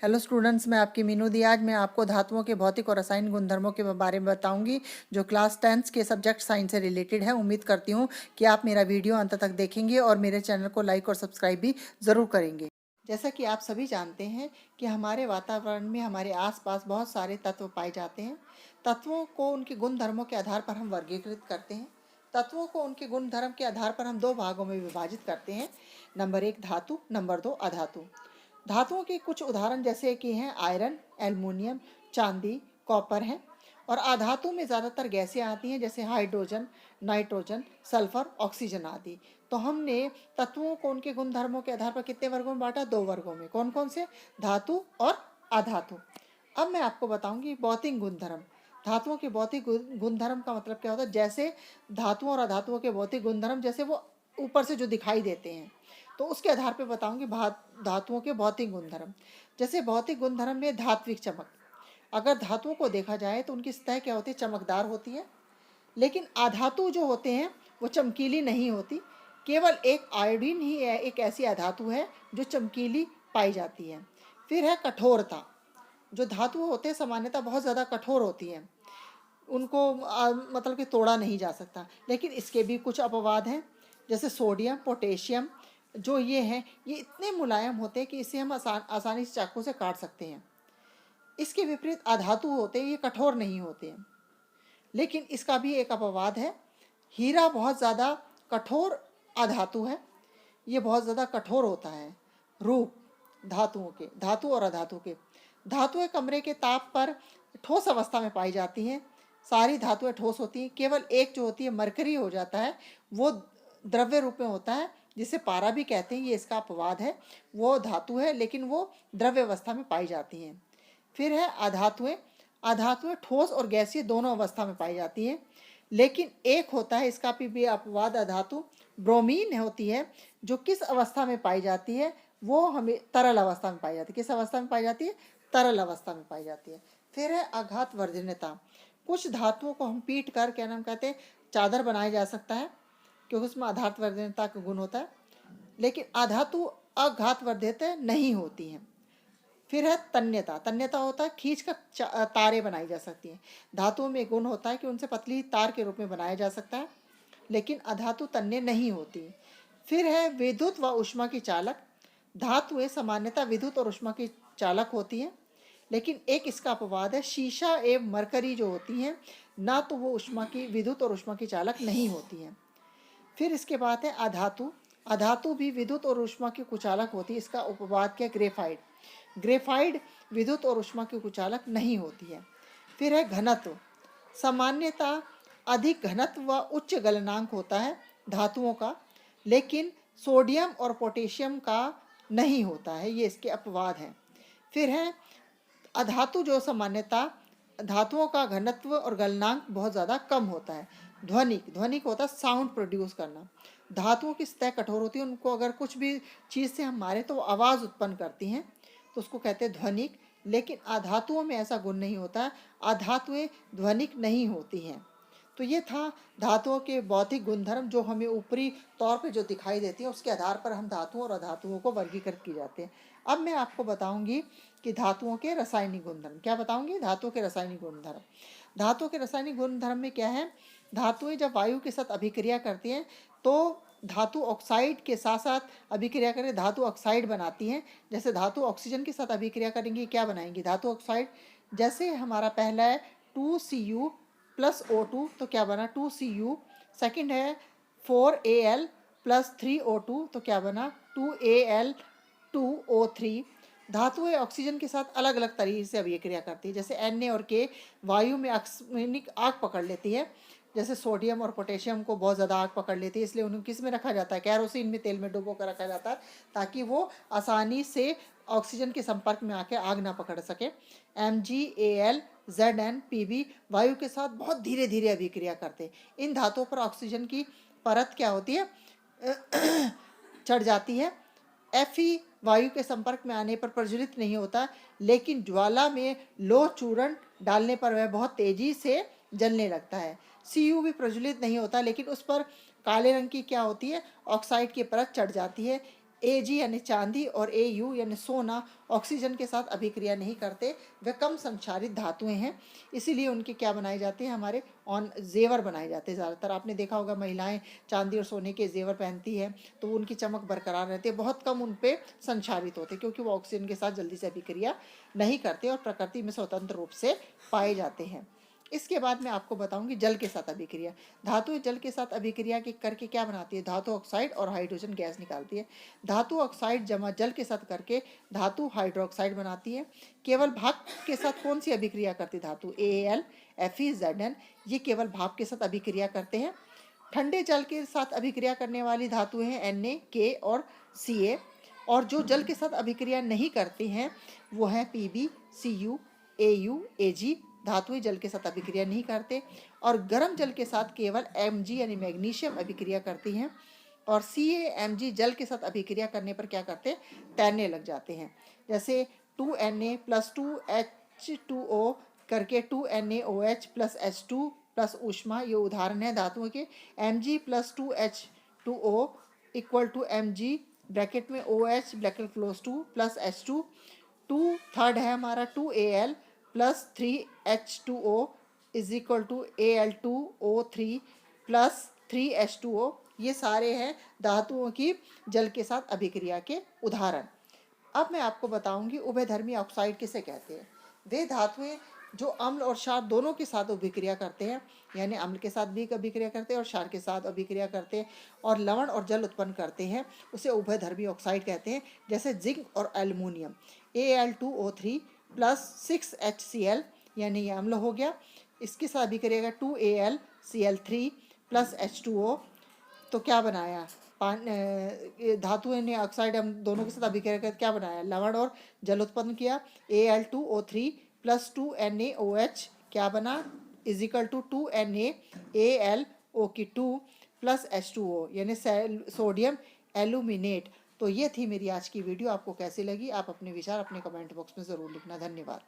Hello students, मैं आपकी मीनू दी। आज मैं आपको धातुओं के भौतिक और रासायनिक गुणधर्मों के बारे में बताऊंगी जो क्लास 10 के सब्जेक्ट साइंस से रिलेटेड है। उम्मीद करती हूँ कि आप मेरा वीडियो अंत तक देखेंगे और मेरे चैनल को लाइक और सब्सक्राइब भी ज़रूर करेंगे। जैसा कि आप सभी जानते हैं कि हमारे वातावरण में हमारे आसपास बहुत सारे तत्व पाए जाते हैं। तत्वों को उनके गुण धर्मों के आधार पर हम वर्गीकृत करते हैं। तत्वों को उनके गुण धर्म के आधार पर हम दो भागों में विभाजित करते हैं। नंबर 1 धातु, नंबर 2 अधातु। धातुओं के कुछ उदाहरण जैसे कि हैं आयरन, एल्युमिनियम, चांदी, कॉपर हैं। और अधातु में ज़्यादातर गैसें आती हैं जैसे हाइड्रोजन, नाइट्रोजन, सल्फर, ऑक्सीजन आदि। तो हमने तत्वों को उनके गुण धर्मों के आधार पर कितने वर्गों में बांटा? 2 वर्गों में। कौन कौन से? धातु और अधातु। अब मैं आपको बताऊंगी भौतिक गुणधर्म। धातुओं के भौतिक गुणधर्म का मतलब क्या होता है? जैसे धातुओं और अधातुओं के भौतिक गुणधर्म जैसे वो ऊपर से जो दिखाई देते हैं, तो उसके आधार पर बताऊंगी धातुओं के भौतिक गुणधर्म। जैसे भौतिक गुणधर्म में धात्विक चमक। अगर धातुओं को देखा जाए तो उनकी सतह क्या होती है? चमकदार होती है। लेकिन अधातु जो होते हैं वो चमकीली नहीं होती। केवल एक आयोडीन ही एक ऐसी अधातु है जो चमकीली पाई जाती है। फिर है कठोरता। जो धातु होते हैं सामान्यतः बहुत ज़्यादा कठोर होती हैं, उनको मतलब कि तोड़ा नहीं जा सकता। लेकिन इसके भी कुछ अपवाद हैं, जैसे सोडियम, पोटेशियम जो ये हैं, ये इतने मुलायम होते हैं कि इसे हम आसानी से चाकू से काट सकते हैं। इसके विपरीत अधातु होते हैं, ये कठोर नहीं होते हैं। लेकिन इसका भी एक अपवाद है। हीरा बहुत ज़्यादा कठोर अधातु है, ये बहुत ज़्यादा कठोर होता है। रूप धातुओं के, धातु और अधातु के। धातुएं कमरे के ताप पर ठोस अवस्था में पाई जाती हैं। सारी धातुएं ठोस होती हैं। केवल एक जो होती है मरकरी हो जाता है, वो द्रव्य रूप में होता है, जिसे पारा भी कहते हैं। ये इसका अपवाद है। वो धातु है लेकिन वो द्रव्य अवस्था में पाई जाती हैं। फिर है अधातुएं। अधातुएं ठोस और गैसीय दोनों अवस्था में पाई जाती हैं। लेकिन एक होता है, इसका भी अपवाद अधातु ब्रोमीन होती है, जो किस अवस्था में पाई जाती है? वो हमें तरल अवस्था में पाई जाती है। किस अवस्था में पाई जाती है? तरल अवस्था में पाई जाती है। फिर है आघात वर्धनता। कुछ धातुओं को हम पीट कर क्या नाम कहते हैं, चादर बनाया जा सकता है, क्योंकि उसमें आघात वर्धनता का गुण होता है। लेकिन अधातु आघात वर्धित नहीं होती हैं। फिर है तन्यता। तन्यता होता है खींच कर तारें बनाई जा सकती हैं। धातुओं में गुण होता है कि उनसे पतली तार के रूप में बनाया जा सकता है, लेकिन अधातु तन्य नहीं होती। फिर है विद्युत व ऊष्मा की चालक। धातुएं सामान्यतः विद्युत और ऊष्मा की चालक होती हैं, लेकिन एक इसका अपवाद है, शीशा एवं मरकरी जो होती हैं, ना तो वो ऊष्मा की, विद्युत और ऊष्मा की चालक नहीं होती हैं। फिर इसके बाद है अधातु। अधातु भी विद्युत और ऊष्मा की कुचालक होती है। इसका उपवाद क्या? ग्रेफाइट। ग्रेफाइट विद्युत और ऊष्मा की कुचालक नहीं होती है। फिर है घनत्व। सामान्यतः अधिक घनत्व व उच्च गलनांक होता है धातुओं का, लेकिन सोडियम और पोटेशियम का नहीं होता है। ये इसके अपवाद हैं। फिर है अधातु जो सामान्यतः धातुओं का घनत्व और गलनांक बहुत ज़्यादा कम होता है। ध्वनिक। ध्वनिक होता है साउंड प्रोड्यूस करना। धातुओं की सतह कठोर होती है, उनको अगर कुछ भी चीज़ से हम मारें तो वो आवाज़ उत्पन्न करती हैं, तो उसको कहते हैं ध्वनिक। लेकिन अधातुओं में ऐसा गुण नहीं होता है, अधातुएं ध्वनिक नहीं होती हैं। तो ये था धातुओं के भौतिक गुणधर्म, जो हमें ऊपरी तौर पे जो दिखाई देती है, उसके आधार पर हम धातुओं और अधातुओं को वर्गीकृत किए जाते हैं। अब मैं आपको बताऊंगी कि धातुओं के रासायनिक गुणधर्म। क्या बताऊंगी? धातुओं के रासायनिक गुणधर्म। धातुओं के रासायनिक गुणधर्म में क्या है? धातुएं जब वायु के साथ अभिक्रिया करती हैं तो धातु ऑक्साइड के साथ साथ अभिक्रिया करें, धातु ऑक्साइड बनाती हैं। जैसे धातु ऑक्सीजन के साथ अभिक्रिया करेंगी, क्या बनाएंगी? धातु ऑक्साइड। जैसे हमारा पहला है 2Cu प्लस O2, तो क्या बना? 2Cu। सेकंड है 4Al प्लस 3O2, तो क्या बना? 2Al2O3। धातुएं ऑक्सीजन के साथ अलग अलग तरीके से अभिक्रिया करती है। जैसे Na और K वायु में आकस्मिक आग पकड़ लेती है। जैसे सोडियम और पोटेशियम को बहुत ज़्यादा आग पकड़ लेती है, इसलिए उन्हें किस में रखा जाता है? कैरोसिन में, तेल में डुबो कर रखा जाता है, ताकि वो आसानी से ऑक्सीजन के संपर्क में आके आग ना पकड़ सके। MgAl, Zn, Pb वायु के साथ बहुत धीरे धीरे अभिक्रिया करते हैं। इन धातुओं पर ऑक्सीजन की परत क्या होती है? चढ़ जाती है। Fe वायु के संपर्क में आने पर प्रज्वलित नहीं होता, लेकिन ज्वाला में लोह चूर्ण डालने पर वह बहुत तेजी से जलने लगता है। Cu भी प्रज्वलित नहीं होता, लेकिन उस पर काले रंग की क्या होती है? ऑक्साइड की परत चढ़ जाती है। Ag यानी चांदी और Au यानी सोना ऑक्सीजन के साथ अभिक्रिया नहीं करते, वे कम संक्षारित धातुएं हैं, इसीलिए उनके क्या बनाए जाते हैं, हमारे जेवर बनाए जाते हैं। ज़्यादातर आपने देखा होगा महिलाएं चांदी और सोने के जेवर पहनती हैं तो उनकी चमक बरकरार रहती है, बहुत कम उन पर संक्षारित होते क्योंकि वो ऑक्सीजन के साथ जल्दी से अभिक्रिया नहीं करते और प्रकृति में स्वतंत्र रूप से पाए जाते हैं। इसके बाद मैं आपको बताऊंगी जल के साथ अभिक्रिया। धातु जल के साथ अभिक्रिया के करके क्या बनाती है, धातु ऑक्साइड और हाइड्रोजन गैस निकालती है। धातु ऑक्साइड जमा जल के साथ करके धातु हाइड्रोक्साइड बनाती है। केवल भाप के साथ कौन सी अभिक्रिया करती है धातु, AL, Fe, Zn, ये केवल भाप के साथ अभिक्रिया करते हैं। ठंडे जल के साथ अभिक्रिया करने वाली धातुएं हैं Na, K और Ca, और जो जल के साथ अभिक्रिया नहीं करती हैं वो है Pb, Cu, Au, Ag, धातुएं जल के साथ अभिक्रिया नहीं करते। और गर्म जल के साथ केवल Mg यानी मैग्नीशियम अभिक्रिया करती हैं, और CaMg जल के साथ अभिक्रिया करने पर क्या करते हैं, तैरने लग जाते हैं। जैसे 2Na + 2H2O करके 2NaOH + H2 + ऊष्मा, ये उदाहरण है धातुओं के। Mg + 2H2O = Mg ब्रैकेट में OH bracket close two + H2। 2 third है हमारा 2Al + 3H2O = Al2O3 + 3H2O। ये सारे हैं धातुओं की जल के साथ अभिक्रिया के उदाहरण। अब मैं आपको बताऊंगी उभयधर्मी ऑक्साइड किसे कहते हैं। वे धातुएं जो अम्ल और क्षार दोनों के साथ अभिक्रिया करते हैं, यानी अम्ल के साथ भी अभिक्रिया करते हैं और क्षार के साथ अभिक्रिया करते हैं और लवण और जल उत्पन्न करते हैं, उसे उभयधर्मी ऑक्साइड कहते हैं। जैसे जिंक और एल्युमिनियम, Al2O3 + 6HCl यानी ये अम्ल हो गया, इसके साथ अभिक्रिया 2AlCl3 + H2O, तो क्या बनाया, धातुओं ने ऑक्साइड हम दोनों के साथ अभिक्रिया करके क्या बनाया, लवण और जल उत्पन्न किया। Al2O3 + 2NaOH क्या बना, = 2NaAlO2 + H2O यानी सोडियम एल्यूमिनेट। तो ये थी मेरी आज की वीडियो, आपको कैसी लगी आप अपने विचार अपने कमेंट बॉक्स में ज़रूर लिखना। धन्यवाद।